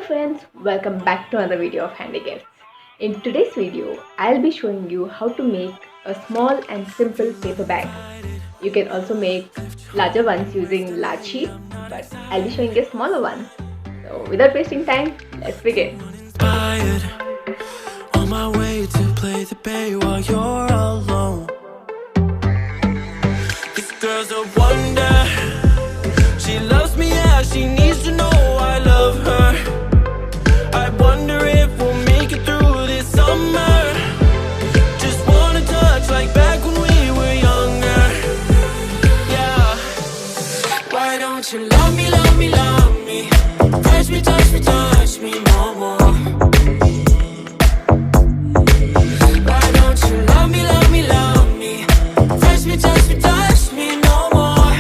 friends, welcome back to another video of Handy Gifts. In today's video, I'll be showing you how to make a small and simple paper bag. You can also make larger ones using large sheet, but I'll be showing you smaller ones. So without wasting time, let's begin. On my way to play the bay while you're alone. This girl's a wonder. She loves me as she needs to know I love her. I wonder if we'll make it through this summer. Just wanna touch like back when we were younger. Yeah. Why don't you love me, love me, love me? Touch me, touch me, touch me no more. Why don't you love me, love me, love me? Touch me, touch me, touch me no more.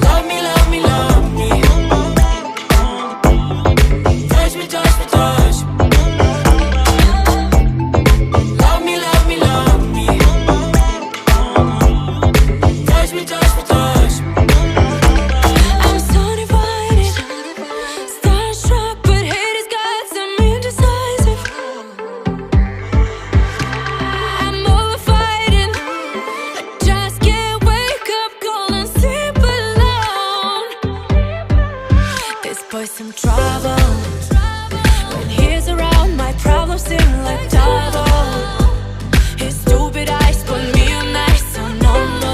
Love me, love me, love me. Touch me, touch me, touch me. Love me, love me, love me. Touch me, touch me, touch me. I'm so divided, starstruck, but hate has got some indecisive. I'm over fighting, I just can't wake up cold and sleep alone. This boy's some trouble. When he's around, my problems seem like double. His stupid eyes put me on ice, so no, no.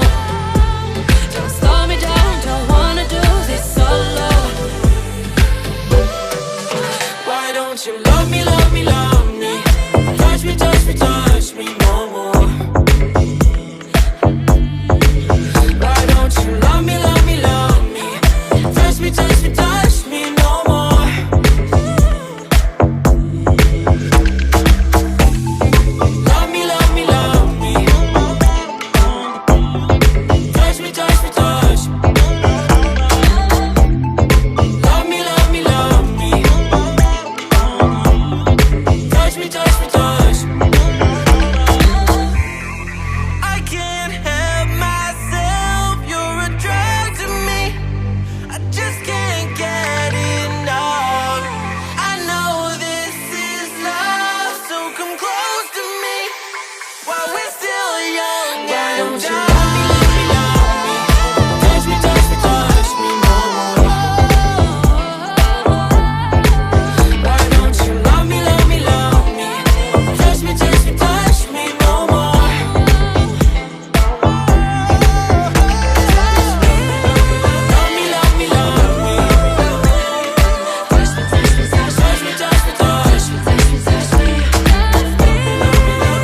Don't slow me down, don't wanna do this solo. Why don't you love me, love me, love me? Touch me, touch me, touch me no more. Why don't you love me, love me, love me? Touch me, touch me, touch me no more. Love me, love me, love me. Touch me, touch me, touch me. Love me, love me, love me. Touch me, touch me, touch me. I can't help myself, you're a drug to me. I just can't get enough. I know this is love, so come close to me while we're still young. Why don't you love me, love me, love me? Touch me, touch me, touch me no more. Why don't you love me, love me, love me? Touch me, touch me, touch me no more. Love me, love me, love me. Touch me, touch me, touch me, touch me, touch me, touch me, touch me.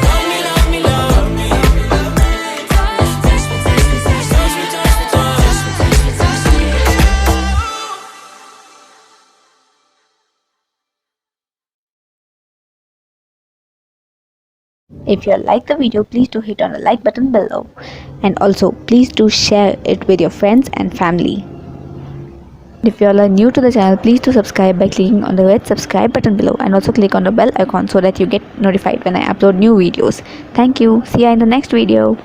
Love me, love me, love me. Touch me, touch me, touch me, touch me, touch me, touch me, touch me. If you like the video, please do hit on the like button below, and also please do share it with your friends and family. If you all are new to the channel, please do subscribe by clicking on the red subscribe button below, and also click on the bell icon so that you get notified when I upload new videos. Thank you. See you in the next video.